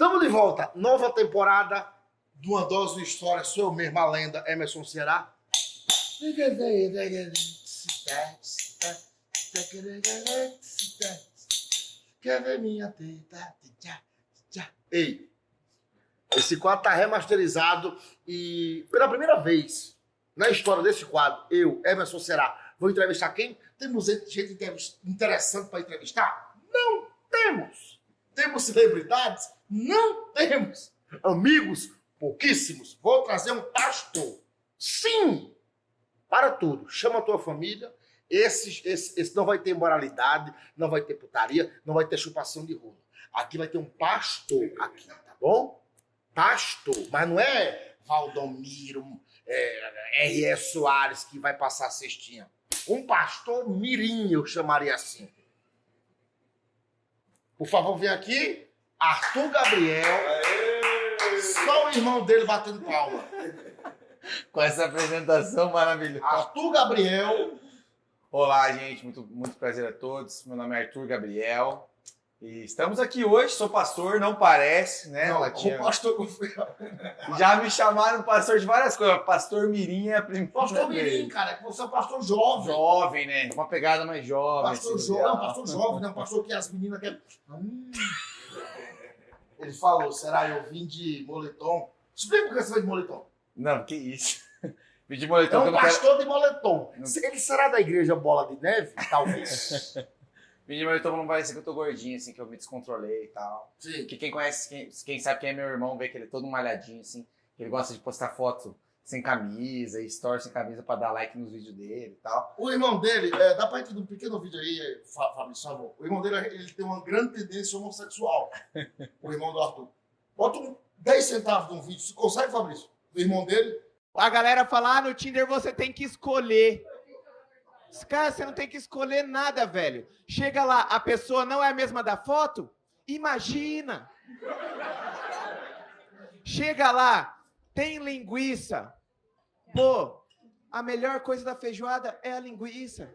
Estamos de volta. Nova temporada de Uma Dose de História. Sou eu mesmo, a lenda, Emerson Ceará. Quer ver minha teta? Ei, esse quadro está remasterizado e pela primeira vez na história desse quadro, eu, Emerson Ceará, vou entrevistar quem? Temos gente interessante para entrevistar? Não temos. Temos celebridades? Não temos. Amigos? Pouquíssimos. Vou trazer um pastor. Sim! Para tudo. Chama a tua família. Esse não vai ter moralidade, não vai ter putaria, não vai ter chupação de rola. Aqui vai ter um pastor aqui, tá bom? Pastor. Mas não é Valdomiro, R.S. Soares que vai passar a cestinha. Um pastor mirim, eu chamaria assim. Por favor, vem aqui. Arthur Gabriel. Aê! Só o irmão dele batendo palma. Com essa apresentação maravilhosa. Arthur Gabriel. Olá, gente. Muito prazer a todos. Meu nome é Arthur Gabriel. E estamos aqui hoje. Sou pastor, não parece, né? Não, o pastor... Já me chamaram pastor de várias coisas. Pastor Mirim é a primeira Pastor vez. Mirim, cara. Que você é um pastor jovem. Jovem, né? Uma pegada mais jovem. Pastor assim, jovem. Não, pastor jovem. Não, pastor que as meninas querem... Ele falou, será eu vim de moletom? Explica por que você veio de moletom. Não, que isso. Vim de É moletom. um pastor de moletom. Não. Ele será da igreja Bola de Neve? Talvez. Vim de moletom pra não parecer que eu tô gordinho, assim, que eu me descontrolei e tal. Sim. Porque quem conhece, quem sabe quem é meu irmão, vê que ele é todo malhadinho, assim. Ele gosta de postar foto sem camisa, e story sem camisa pra dar like nos vídeos dele e tal. O irmão dele, dá pra entender um pequeno vídeo aí, Fábio, por favor. O irmão dele, ele tem uma grande tendência homossexual. O irmão do Arthur. Bota 10 centavos de um vídeo. Você consegue, Fabrício? Do irmão dele? A galera fala, no Tinder você tem que escolher. Cara, você não tem que escolher nada, velho. Chega lá, a pessoa não é a mesma da foto? Imagina! Chega lá, tem linguiça. Pô, a melhor coisa da feijoada é a linguiça.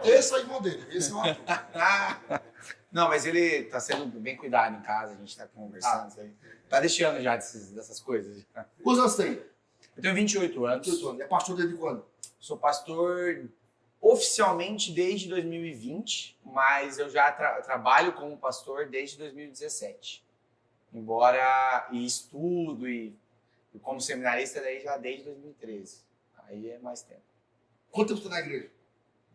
Esse é o irmão dele. Esse é o Arthur. Não, mas ele tá sendo bem cuidado em casa, a gente tá conversando. Tá deixando já dessas coisas. Quantos anos tem? Eu tenho 28 anos. 28 anos. É pastor desde quando? Sou pastor oficialmente desde 2020, mas eu já trabalho como pastor desde 2017. Embora e estudo e como seminarista daí já desde 2013. Aí é mais tempo. Quanto tempo você tá na igreja?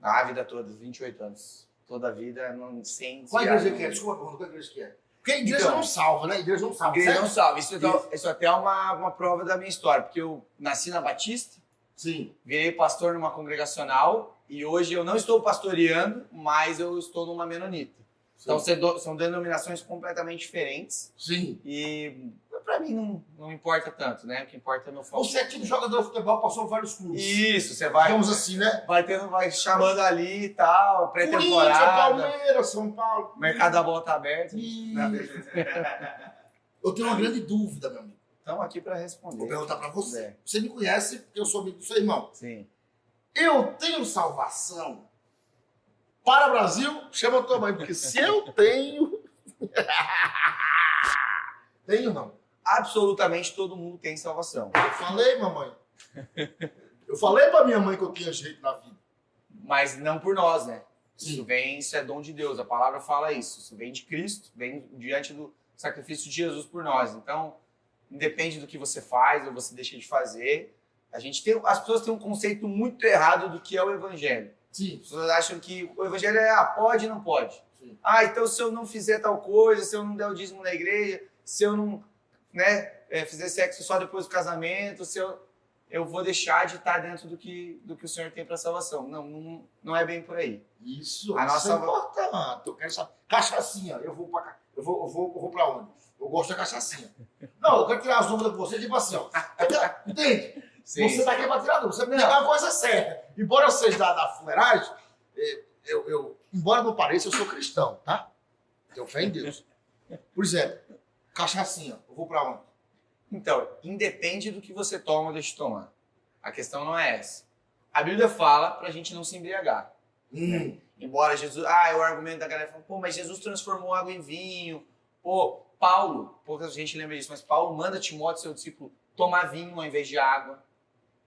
A vida toda, 28 anos. Toda a vida, não sem... Qual igreja que é? Desculpa a pergunta, qual igreja que é? Porque a igreja Então, não salva, né? A igreja não salva. Igreja não certo? salva. Isso até é uma prova da minha história, porque eu nasci na Batista, Sim. virei pastor numa congregacional e hoje eu não estou pastoreando, mas eu estou numa menonita. Então são denominações completamente diferentes Sim. e pra mim não importa tanto, né? O que importa é meu foco. Você é tipo jogador de futebol, passou em vários clubes. Isso, você vai... Digamos assim, né? Vai chamando ali e tal, Corinthians, pré-temporada, Palmeiras, São Paulo. o mercado da bola tá aberto. Ih. Eu tenho uma grande dúvida, meu amigo. Estamos aqui para responder. Vou perguntar pra você. É. Você me conhece porque eu sou amigo do seu irmão. Sim. Eu tenho salvação para o Brasil? Chama a tua mãe, porque se eu tenho... Tenho, não. Absolutamente todo mundo tem salvação. Eu falei, mamãe. Eu falei pra minha mãe que eu tinha jeito na vida. Mas não por nós, né? Sim. Isso é dom de Deus. A palavra fala isso. Isso vem de Cristo, vem diante do sacrifício de Jesus por nós. Então, independe do que você faz ou você deixa de fazer, as pessoas têm um conceito muito errado do que é o evangelho. Sim. As pessoas acham que o evangelho é pode e não pode. Sim. Então se eu não fizer tal coisa, se eu não der o dízimo na igreja, se eu não fizer sexo só depois do casamento, se eu vou deixar de estar dentro do que o Senhor tem para salvação. Não é bem por aí. Isso, A isso nossa- é importante. Eu quero saber. Cachaçinha, eu vou pra cá. Eu vou pra onde? Eu gosto da cachaçinha. Não, eu quero tirar as dúvidas com você, tipo assim, ó. Entende? Sim, Você tá aqui pra tirar dúvida. Você me negar a coisa certa. Embora eu seja da fuleiragem, embora não pareça, eu sou cristão, tá? Tenho fé em Deus. Por exemplo, cachaçinha, eu vou pra onde? Então, independe do que você toma ou deixa de tomar. A questão não é essa. A Bíblia fala pra gente não se embriagar. Embora Jesus... o argumento da galera fala, pô, mas Jesus transformou água em vinho. Pô, Paulo, pouca gente lembra disso, mas Paulo manda Timóteo, seu discípulo, tomar vinho ao invés de água.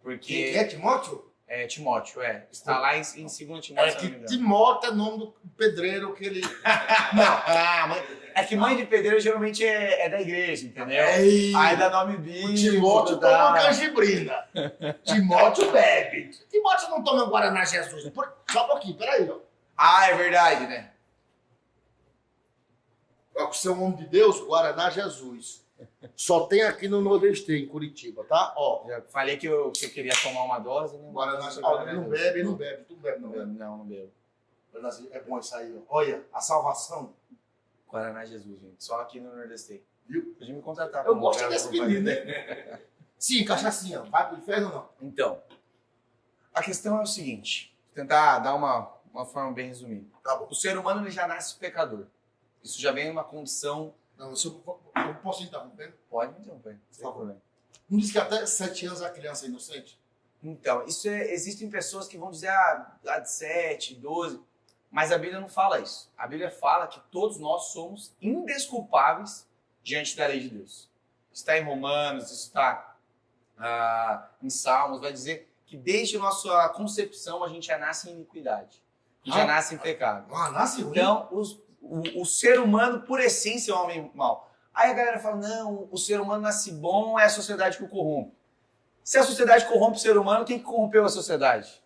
Porque... Quem é Timóteo? É, Timóteo, Está lá em 2 Timóteo. É que Timóteo é nome do pedreiro que ele... Não. É que mãe de pedreiro geralmente é da igreja, entendeu? Ei, Aí dá nome bíblico. o Timóteo toma canjibrina. Timóteo bebe. Timóteo não toma Guaraná Jesus. Só um pouquinho, peraí, ó. Ah, é verdade, né? Você é um homem de Deus, Guaraná Jesus. Só tem aqui no Nordeste, em Curitiba, tá? Ó. Já falei que eu queria tomar uma dose, né? Guaraná Jesus. Não bebe, não bebe. Tu bebe, não bebe. Não bebo. É bom isso aí, ó. Olha, a salvação. Guaraná Jesus, gente. Só aqui no Nordeste. Viu? Podia me contratar. Eu gosto desse menino, né? Sim, cachaçinha. Vai pro inferno ou não? Então, a questão é o seguinte. Vou tentar dar uma forma bem resumida. Tá bom. O ser humano ele já nasce pecador. Isso já vem numa condição... Não, eu posso interromper? Pode me interromper, sem Por favor. problema. Não diz que até 7 anos a criança é inocente? Então, existem pessoas que vão dizer, lá de 7, 12, mas a Bíblia não fala isso. A Bíblia fala que todos nós somos indesculpáveis diante da lei de Deus. Está em Romanos, isso está em Salmos, vai dizer que desde a nossa concepção a gente já nasce em iniquidade, já nasce em pecado. Nasce ruim. Então, o ser humano, por essência, é um homem mau. Aí a galera fala, não, o ser humano nasce bom, é a sociedade que o corrompe. Se a sociedade corrompe o ser humano, quem que corrompeu a sociedade?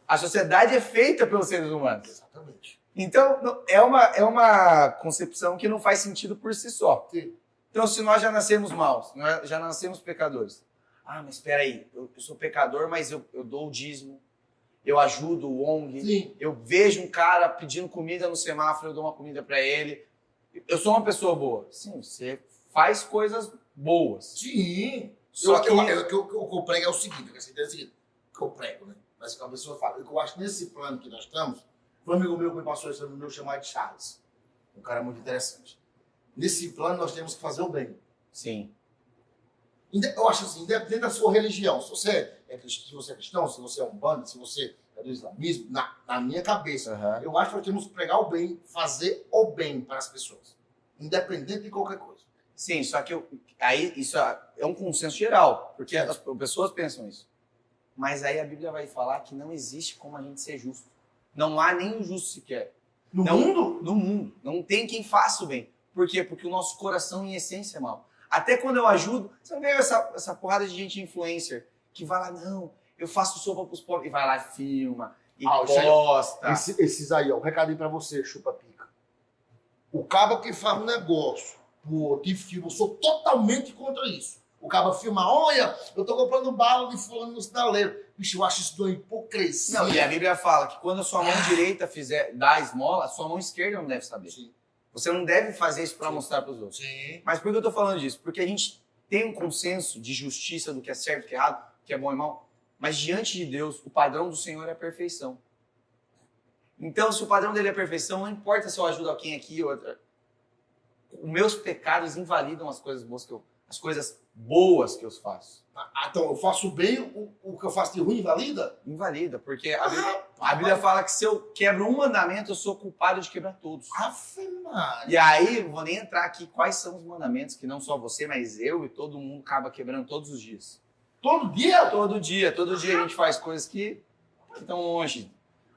A sociedade é feita pelos seres humanos. Exatamente. Então, é uma concepção que não faz sentido por si só. Sim. Então, se nós já nascemos maus, nós já nascemos pecadores. Mas espera aí, eu sou pecador, mas eu dou o dízimo, eu ajudo o ONG, Sim. eu vejo um cara pedindo comida no semáforo, eu dou uma comida para ele. Eu sou uma pessoa boa. Sim, você faz coisas boas. Sim. Só que... O que eu prego é o seguinte, o que eu prego, né? Mas que a pessoa fala. O que eu acho que nesse plano que nós estamos, foi um amigo meu que me passou esse amigo meu chamado Charles. Um cara muito interessante. Nesse plano nós temos que fazer o bem. Sim. Eu acho assim, independente da sua religião, se você é cristão, se você é umbanda, se você é do islamismo, na minha cabeça, eu acho que nós temos que pregar o bem, fazer o bem para as pessoas. Independente de qualquer coisa. Sim, só que aí isso é um consenso geral, porque as pessoas pensam isso. Mas aí a Bíblia vai falar que não existe como a gente ser justo. Não há nenhum justo sequer. No mundo? No mundo. Não tem quem faça o bem. Por quê? Porque o nosso coração, em essência, é mau. Até quando eu ajudo, você não vê essa porrada de gente influencer que vai lá, não, eu faço sopa pros pobres, e vai lá e filma, e posta. Esses aí, ó, um recadinho pra você, chupa-pica. O cabo que faz um negócio, de filme, eu sou totalmente contra isso. O cabo filma, olha, eu tô comprando bala de fulano no sinaleiro. Bicho, eu acho isso de uma hipocrisia. Não, e a Bíblia fala que quando a sua mão direita dar a esmola, a sua mão esquerda não deve saber. Sim. Você não deve fazer isso para mostrar para os outros. Sim. Mas por que eu tô falando disso? Porque a gente tem um consenso de justiça do que é certo e que é errado, que é bom e mal. Mas diante de Deus, o padrão do Senhor é a perfeição. Então, se o padrão dele é a perfeição, não importa se eu ajudo alguém aqui ou outra. Os meus pecados invalidam as coisas boas que eu faço. Então, eu faço bem, o que eu faço de ruim invalida? Invalida, porque a Bíblia fala que se eu quebro um mandamento, eu sou culpado de quebrar todos. E aí, não vou nem entrar aqui quais são os mandamentos, que não só você, mas eu e todo mundo acaba quebrando todos os dias. Todo dia? Todo dia a gente faz coisas que estão longe.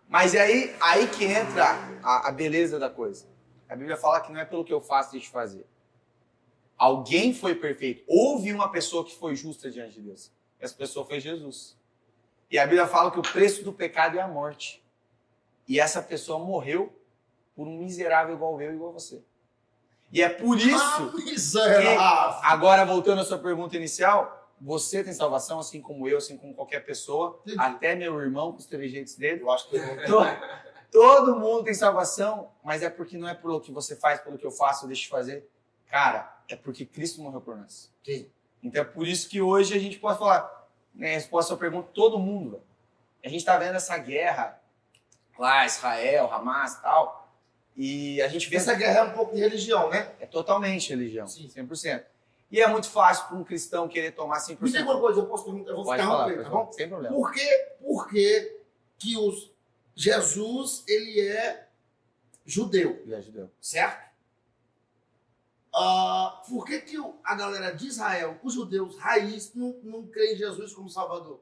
Mas é aí que entra a beleza da coisa. A Bíblia fala que não é pelo que eu faço, deixa eu fazer. Alguém foi perfeito. Houve uma pessoa que foi justa diante de Deus. Essa pessoa foi Jesus. E a Bíblia fala que o preço do pecado é a morte. E essa pessoa morreu por um miserável igual eu e igual você. E é por isso que, agora voltando à sua pergunta inicial, você tem salvação, assim como eu, assim como qualquer pessoa, até meu irmão com os trejeitos dele. Eu acho que todo mundo tem salvação, mas é porque não é pelo que você faz, pelo que eu faço, eu deixo de fazer. Cara, é porque Cristo morreu por nós. Sim. Então é por isso que hoje a gente pode falar, né, resposta à sua pergunta, todo mundo. Véio. A gente tá vendo essa guerra lá, Israel, Hamas e tal, e a gente vê... Essa guerra é um pouco de religião, né? É totalmente religião, sim. 100%. E é muito fácil para um cristão querer tomar 100%. Me diga uma coisa, eu posso perguntar, eu vou ficar falar, tá bom? Sem problema. Por que Jesus, ele é judeu? Ele é judeu. Certo? Por que a galera de Israel, os judeus raiz, não crê em Jesus como Salvador?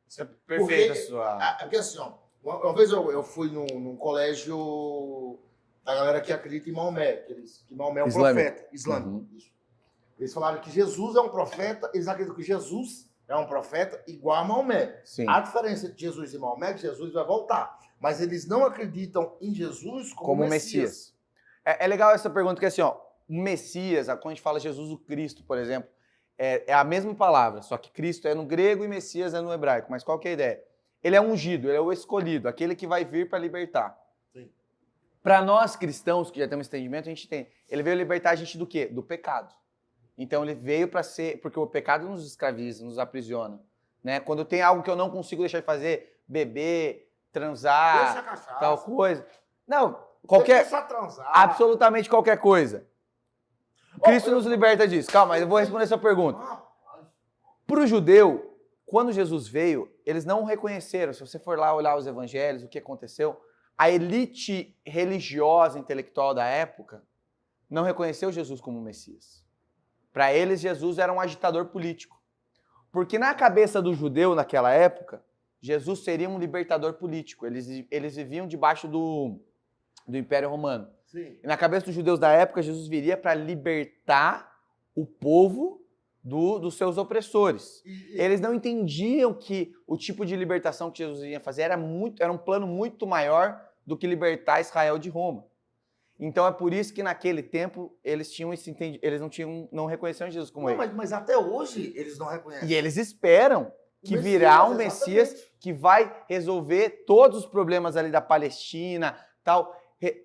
Isso é perfeito, Porque, sua. porque assim, ó, uma vez eu fui num colégio da galera que acredita em Maomé, que Maomé é um Islâmico. profeta islâmico. Uhum. Isso. Eles falaram que Jesus é um profeta, eles acreditam que Jesus é um profeta igual a Maomé. Sim. A diferença entre Jesus e Maomé é que Jesus vai voltar. Mas eles não acreditam em Jesus como Messias. É legal essa pergunta, porque assim, ó, o Messias, quando a gente fala Jesus o Cristo, por exemplo, é a mesma palavra, só que Cristo é no grego e Messias é no hebraico. Mas qual que é a ideia? Ele é ungido, ele é o escolhido, aquele que vai vir para libertar. Para nós cristãos, que já temos entendimento, a gente tem. Ele veio libertar a gente do quê? Do pecado. Então ele veio para ser, porque o pecado nos escraviza, nos aprisiona, né? Quando tem algo que eu não consigo deixar de fazer, beber, transar, Deixa a cachaça. tal coisa. Não, qualquer, Deixa transar. absolutamente qualquer coisa. Cristo nos liberta disso. Calma, mas eu vou responder essa pergunta. Para o judeu, quando Jesus veio, eles não o reconheceram. Se você for lá olhar os evangelhos, o que aconteceu, a elite religiosa, intelectual da época não reconheceu Jesus como Messias. Para eles, Jesus era um agitador político. Porque na cabeça do judeu, naquela época, Jesus seria um libertador político. Eles viviam debaixo do Império Romano. Sim. E na cabeça dos judeus da época, Jesus viria para libertar o povo dos seus opressores. Eles não entendiam que o tipo de libertação que Jesus iria fazer era um plano muito maior do que libertar Israel de Roma. Então é por isso que naquele tempo eles tinham esse eles não reconheciam Jesus como ele. Mas até hoje eles não reconhecem. E eles esperam que virá um Messias que vai resolver todos os problemas ali da Palestina, tal,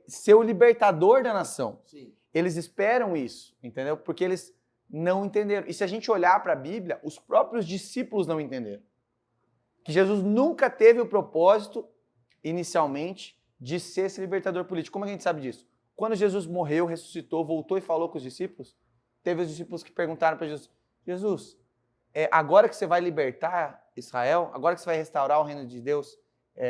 ser o libertador da nação. Sim. Eles esperam isso, entendeu? Porque eles não entenderam. E se a gente olhar para a Bíblia, os próprios discípulos não entenderam. Que Jesus nunca teve o propósito, inicialmente, de ser esse libertador político. Como a gente sabe disso? Quando Jesus morreu, ressuscitou, voltou e falou com os discípulos, teve os discípulos que perguntaram para Jesus, Jesus, agora que você vai libertar Israel, agora que você vai restaurar o reino de Deus,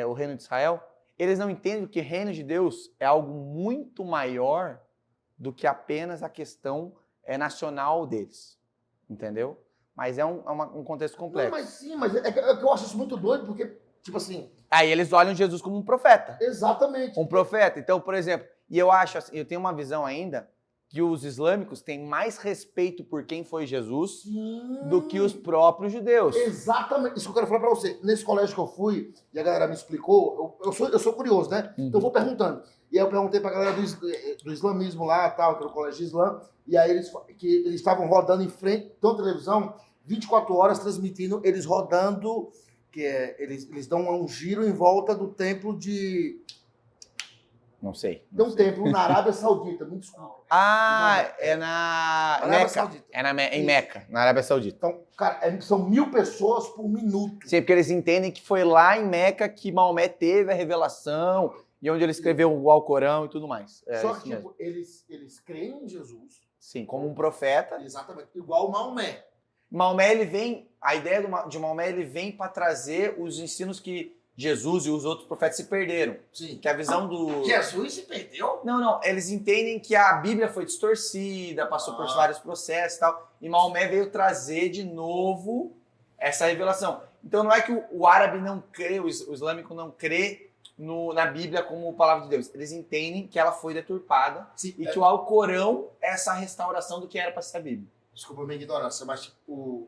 o reino de Israel, eles não entendem que o reino de Deus é algo muito maior do que apenas a questão nacional deles, entendeu? Mas é um contexto complexo. Não, mas é que eu acho isso muito doido, porque, tipo assim... Aí eles olham Jesus como um profeta. Exatamente. Um profeta. Então, por exemplo, e eu acho assim, eu tenho uma visão ainda que os islâmicos têm mais respeito por quem foi Jesus do que os próprios judeus. Exatamente. Isso que eu quero falar pra você. Nesse colégio que eu fui, e a galera me explicou, eu sou curioso, né? Então eu vou perguntando. E aí eu perguntei pra galera do islamismo lá, tal, que era o colégio de Islã, e aí eles estavam rodando em frente, da televisão, 24 horas transmitindo, eles rodando, eles dão um giro em volta do templo de... Não sei. Tem um templo na Arábia Saudita, me desculpa. É na Arábia Meca. Saudita. Em Meca, na Arábia Saudita. Então, cara, são 1000 pessoas por minuto. Sim, porque eles entendem que foi lá em Meca que Maomé teve a revelação e onde ele escreveu o Alcorão e tudo mais. Só isso que mesmo. eles creem em Jesus. Sim, como um profeta. Exatamente. Igual o Maomé. Maomé, ele vem, a ideia de Maomé, ele vem para trazer os ensinos que Jesus e os outros profetas se perderam. Sim. Que a visão do... Jesus se perdeu? Não, eles entendem que a Bíblia foi distorcida, passou por vários processos e tal, e Maomé veio trazer de novo essa revelação. Então não é que o árabe não crê, o islâmico não crê na Bíblia como palavra de Deus. Eles entendem que ela foi deturpada. Sim, e que o Alcorão é essa restauração do que era para ser a Bíblia. Desculpa a minha ignorância, mas tipo...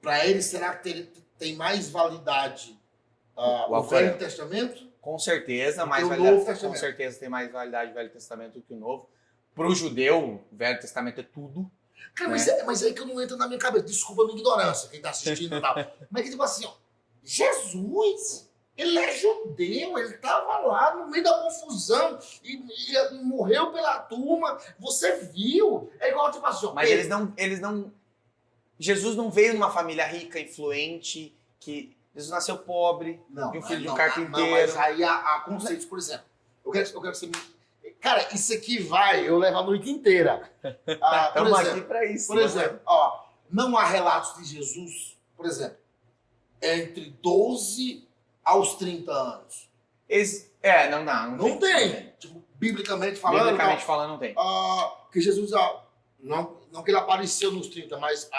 Para eles, será que tem mais validade o Velho Testamento? Com certeza, mais validade. Com certeza tem mais validade o Velho Testamento do que o Novo. Para o judeu, o Velho Testamento é tudo. Cara, mas é aí que eu não entro na minha cabeça. Desculpa a minha ignorância, quem tá assistindo e tal. Mas que tipo assim, ó, Jesus, ele é judeu, ele tava lá no meio da confusão e morreu pela turma. Você viu? É igual tipo assim, ó. Mas eles não... Jesus não veio numa família rica, influente, que Jesus nasceu pobre, de um filho de um carpinteiro. Mas aí há conceitos, por exemplo. Eu quero que você me... Cara, isso aqui eu levo a noite inteira. Estamos aqui para isso. Por exemplo, não há relatos de Jesus, por exemplo, entre 12 aos 30 anos. Não Não tem. Tipo, biblicamente falando, Biblicamente falando, não tem. que Jesus, não que ele apareceu nos 30, mas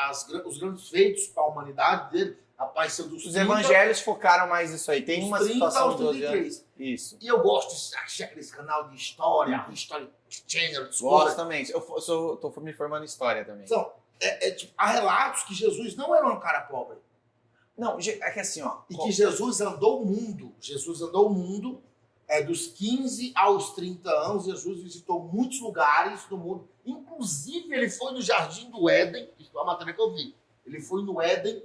os grandes feitos para a humanidade dele apareceu dos Os 30, evangelhos focaram mais isso aí. Tem dos uma 30 situação aos de 12 anos. 33. Isso. E eu gosto de achar aquele canal de história, History Channel, Gosto desculpa. também. Tô me formando em história também. Então, tipo, há relatos que Jesus não era um cara pobre. Não, é que assim, ó. E que Jesus andou o mundo. Jesus andou o mundo. Dos 15 aos 30 anos, Jesus visitou muitos lugares do mundo. Inclusive, ele foi no Jardim do Éden. Isso é uma matéria que eu vi. Ele foi no Éden.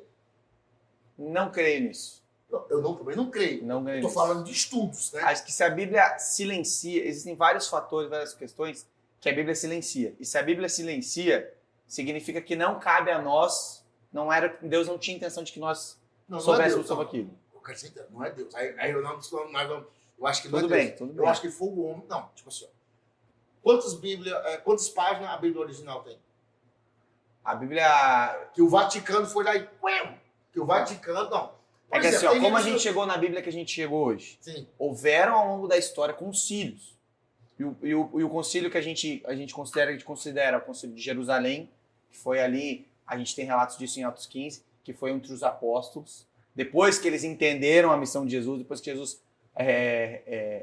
Não creio nisso. Eu também não creio. Não creio Estou nisso. falando de estudos, né? Acho que se a Bíblia silencia, existem vários fatores, várias questões que a Bíblia silencia. E se a Bíblia silencia, significa que não cabe a nós, Deus não tinha intenção de que nós soubéssemos sobre aquilo. Eu quero dizer, não é Deus. Aí eu não, eu acho que não Tudo é bem, Deus. tudo Eu bem. acho que foi o homem. Não, tipo assim, ó. Quantas páginas a Bíblia original tem? A Bíblia... Que o Vaticano foi lá e... Que o Vaticano, não. É que assim, ó, como a gente chegou na Bíblia que a gente chegou hoje? Sim. Houveram ao longo da história concílios. E o concílio que a gente considera o concílio de Jerusalém, que foi ali, a gente tem relatos disso em Atos 15, que foi entre os apóstolos. Depois que eles entenderam a missão de Jesus, depois que Jesus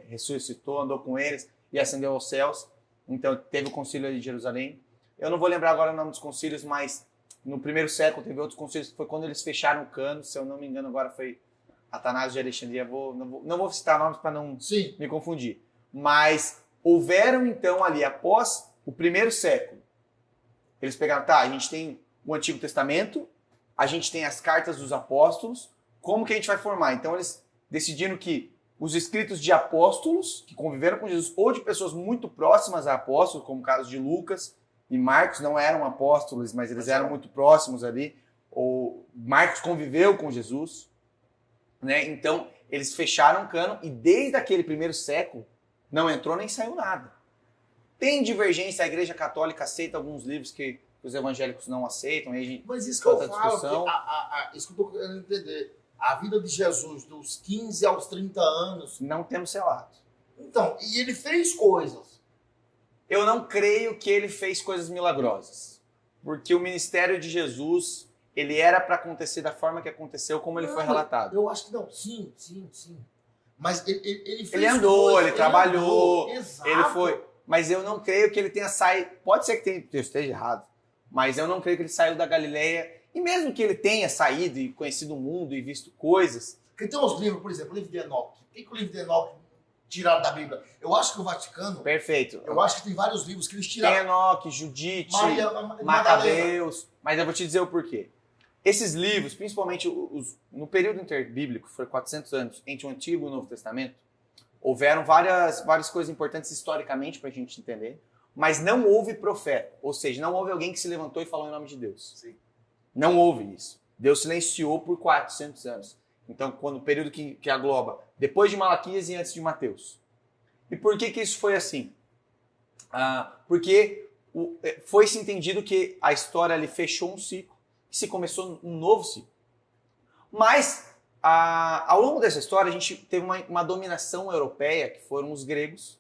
ressuscitou, andou com eles e ascendeu aos céus. Então teve o concílio de Jerusalém. Eu não vou lembrar agora o nome dos concílios, mas no primeiro século teve outros concílios, que foi quando eles fecharam o cano, se eu não me engano agora foi Atanásio de Alexandria. Não vou citar nomes para não me confundir. Mas houveram então ali, após o primeiro século, eles pegaram, a gente tem o Antigo Testamento, a gente tem as cartas dos apóstolos, como que a gente vai formar? Então eles decidiram que os escritos de apóstolos, que conviveram com Jesus, ou de pessoas muito próximas a apóstolos, como o caso de Lucas e Marcos, não eram apóstolos, mas eles eram muito próximos ali, ou Marcos conviveu com Jesus, né? Então eles fecharam o cano e desde aquele primeiro século não entrou nem saiu nada. Tem divergência, a Igreja Católica aceita alguns livros que os evangélicos não aceitam, aí a gente... Mas isso que eu falo, discussão. isso que eu estou querendo entender. A vida de Jesus, dos 15 aos 30 anos... Não temos relatos. Então, e ele fez coisas. Eu não creio que ele fez coisas milagrosas. Porque o ministério de Jesus, ele era para acontecer da forma que aconteceu, como ele foi relatado. Eu acho que não. Sim. Mas ele fez Ele andou, coisas, ele trabalhou, andou, exato. ele foi... Mas eu não creio que ele tenha saído... Pode ser que eu esteja errado, mas eu não creio que ele saiu da Galileia. E mesmo que ele tenha saído e conhecido o mundo e visto coisas... Porque tem uns livros, por exemplo, o livro de Enoque. O que o livro de Enoque tiraram da Bíblia? Eu acho que o Vaticano... Perfeito. Eu acho que tem vários livros que eles Tem tiraram. Enoque, Judite, Madalena. Macabeus... Mas eu vou te dizer o porquê. Esses livros, principalmente no período interbíblico, que foi 400 anos, entre o Antigo e o Novo Testamento, houveram várias coisas importantes historicamente para a gente entender, mas não houve profeta, ou seja, não houve alguém que se levantou e falou em nome de Deus. Sim. Não houve isso. Deus silenciou por 400 anos. Então, quando o período que agloba depois de Malaquias e antes de Mateus. E por que isso foi assim? Porque foi-se entendido que a história ali fechou um ciclo e se começou um novo ciclo. Mas, ao longo dessa história, a gente teve uma dominação europeia, que foram os gregos,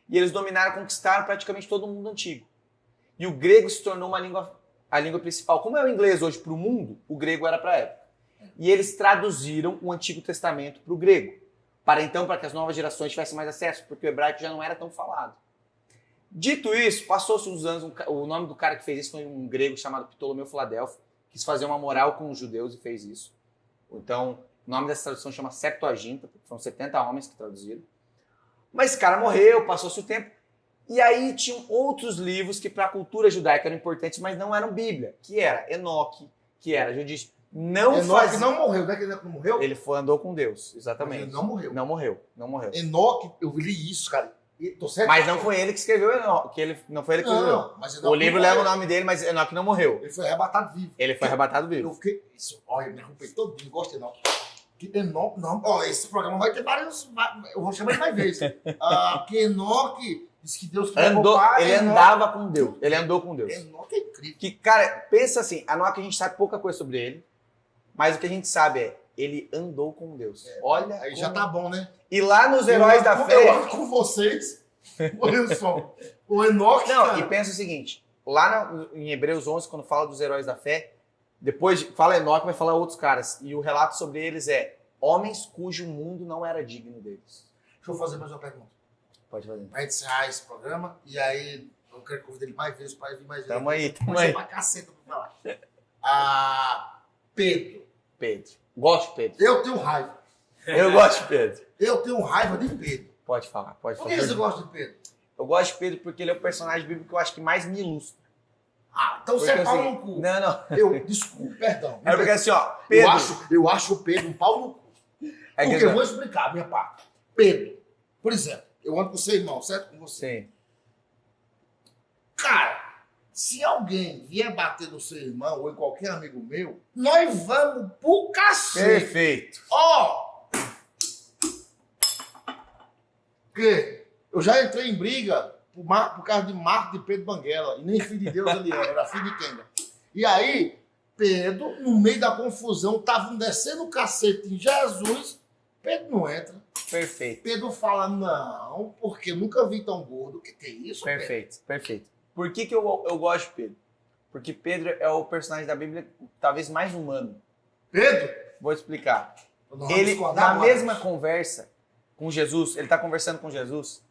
e eles dominaram, conquistaram praticamente todo o mundo antigo. E o grego se tornou a língua principal. Como é o inglês hoje para o mundo, o grego era para a época. E eles traduziram o Antigo Testamento para o grego, para que as novas gerações tivessem mais acesso, porque o hebraico já não era tão falado. Dito isso, passou-se uns anos, o nome do cara que fez isso foi um grego chamado Ptolomeu Filadelfo, quis fazer uma moral com os judeus e fez isso. Então, o nome dessa tradução chama Septuaginta, porque foram 70 homens que traduziram. Mas esse cara morreu, passou-se o tempo. E aí tinham outros livros que para a cultura judaica eram importantes, mas não eram Bíblia, que era Enoque, que era Judite. Enoque não morreu, não é que Enoque não morreu? Ele andou com Deus, exatamente. Mas ele não morreu. Não morreu. Enoque, eu li isso, cara. Tô certo? Mas não foi ele que escreveu Enoque, não foi ele que escreveu. Não, mas Enoque o livro não leva o morreu. nome dele, mas Enoque não morreu. Ele foi arrebatado vivo. Ele foi arrebatado vivo. Eu fiquei... Olha, me arrupei todinho, gosto de Enoque. Que Enoque, não. Ó, esse programa vai ter vários... Eu vou chamar ele mais vezes. Que Enoque disse que Deus queria poupar. Ele andava com Deus. Ele andou com Deus. Enoque é incrível. Que, cara, pensa assim, Enoque a gente sabe pouca coisa sobre ele, mas o que a gente sabe é, ele andou com Deus. Olha Aí como... já tá bom, né? E lá nos Heróis da Fé... Eu ando com vocês. Wilson, o Enoque, Não, cara. e pensa o seguinte, lá em Hebreus 11, quando fala dos heróis da fé, depois fala Enoque, vai falar outros caras, e o relato sobre eles é homens cujo mundo não era digno deles. Deixa eu fazer mais uma pergunta. Pode fazer. Pra gente encerrar esse programa, e aí eu quero convidar ele mais vezes para vir mais vezes. Tamo aí. Mas é pra caceta pra falar. Pedro. Pedro. Gosto de Pedro. Eu tenho raiva. Eu gosto de Pedro. Eu tenho raiva de Pedro. Pode falar, pode Por falar. que você gosta de Pedro? Eu gosto de Pedro porque ele é o personagem bíblico que eu acho que mais me ilustra. Então você é Porque, pau assim, no cu. Não. Desculpa, perdão. É porque assim, ó, Pedro... Eu acho o Pedro um pau no cu. É que Porque eu vou explicar a minha parte. Pedro, por exemplo, eu ando com seu irmão, certo? Com você. Sim. Cara, se alguém vier bater no seu irmão ou em qualquer amigo meu, nós vamos pro cacete. Perfeito. Ó! Porque eu já entrei em briga por causa de Marco de Pedro Banguela. E nem filho de Deus ele era filho de Kenga. E aí, Pedro, no meio da confusão, estavam descendo o cacete em Jesus. Pedro não entra. Perfeito. Pedro fala, não, porque eu nunca vi tão gordo. O que é isso, Pedro? Perfeito, perfeito. Por que eu gosto de Pedro? Porque Pedro é o personagem da Bíblia talvez mais humano. Pedro? Vou te explicar. Nós vamos Ele, discordar na agora. mesma conversa com Jesus, ele tá conversando com Jesus,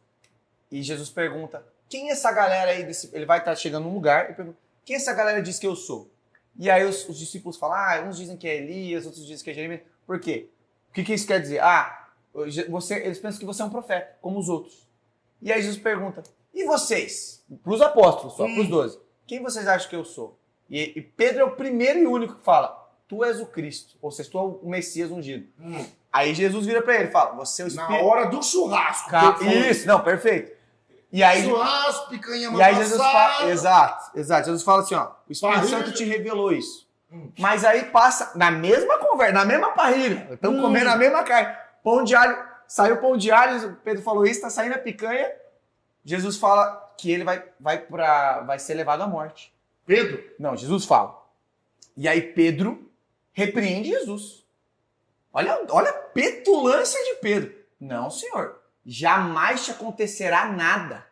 e Jesus pergunta, quem é essa galera aí? Ele vai estar chegando num lugar e pergunta, quem essa galera diz que eu sou? E aí os discípulos falam, uns dizem que é Elias, outros dizem que é Jeremias. Por quê? O que isso quer dizer? Eles pensam que você é um profeta, como os outros. E aí Jesus pergunta, e vocês? Para os apóstolos, só para os 12. Quem vocês acham que eu sou? E Pedro é o primeiro e único que fala, tu és o Cristo, ou seja, tu é o Messias ungido. Aí Jesus vira para ele e fala, você é o Espírito... Na hora do churrasco. Isso, não, perfeito. E aí, Churrasco, picanha e aí Jesus fala, amassada. exato. Jesus fala assim, ó, o Espírito Parrilha. Santo te revelou isso. Mas aí passa, na mesma conversa, na mesma parrilha, estamos comendo a mesma carne, pão de alho, saiu pão de alho, Pedro falou isso, tá saindo a picanha, Jesus fala que ele vai ser levado à morte. Pedro? Não, Jesus fala. E aí Pedro repreende Jesus. Olha a petulância de Pedro. Não, senhor, jamais te acontecerá nada.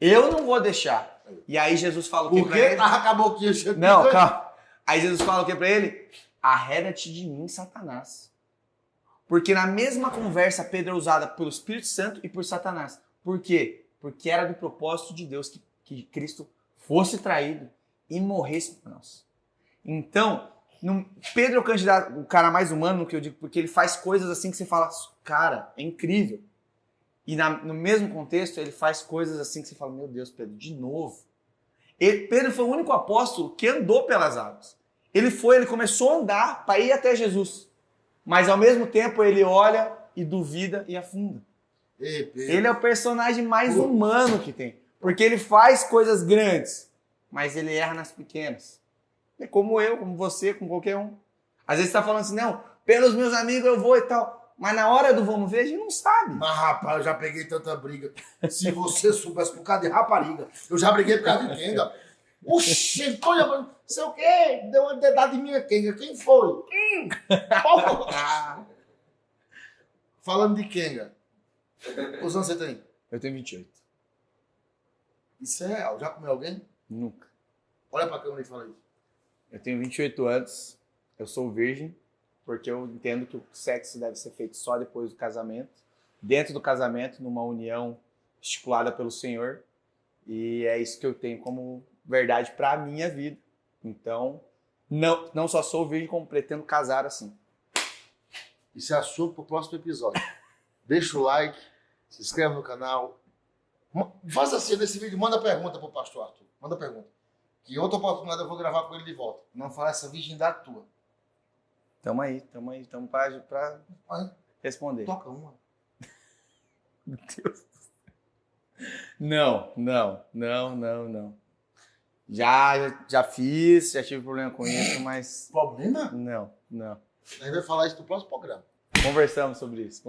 Eu não vou deixar. E aí Jesus fala o que pra Porque ele? acabou que ia Não, calma. Aí Jesus fala o que pra ele? Arreda-te de mim, Satanás. Porque na mesma conversa, Pedro é usada pelo Espírito Santo e por Satanás. Por quê? Porque era do propósito de Deus que Cristo fosse traído e morresse por nós. Então, Pedro é o candidato, o cara mais humano, no que eu digo, porque ele faz coisas assim que você fala, cara, é incrível. E no mesmo contexto, ele faz coisas assim que você fala, meu Deus, Pedro, de novo. Pedro foi o único apóstolo que andou pelas águas. Ele começou a andar para ir até Jesus. Mas ao mesmo tempo ele olha e duvida e afunda. Ei, Pedro. Ele é o personagem mais humano que tem. Porque ele faz coisas grandes, mas ele erra nas pequenas. É como eu, como você, com qualquer um. Às vezes você tá falando assim, não, pelos meus amigos eu vou e tal. Mas na hora do vamos ver, a gente não sabe. Mas, rapaz, eu já peguei tanta briga. Se você soubesse por causa de rapariga, eu já briguei por causa de Kenga. Oxi, tô olhando, sei o quê, deu uma dedada em minha Kenga. Quem foi? Falando de Kenga. Quantos anos você tem? Eu tenho 28. Isso é real. Já comeu alguém? Nunca. Olha pra câmera e fala isso. Eu tenho 28 anos, eu sou virgem, porque eu entendo que o sexo deve ser feito só depois do casamento, dentro do casamento, numa união estipulada pelo Senhor, e é isso que eu tenho como verdade para a minha vida. Então, não só sou virgem, como pretendo casar assim. Isso é assunto pro próximo episódio. Deixa o like, se inscreve no canal. Faz assim, nesse vídeo, manda pergunta pro pastor Arthur. Manda pergunta. Que outra oportunidade eu vou gravar com ele de volta. Não falar essa virgindade tua. Tamo aí, pra Vai, responder. toca uma. Meu Deus. Não. Já fiz, já tive problema com isso, mas Problema? não. A gente vai falar isso no próximo programa. Conversamos sobre isso,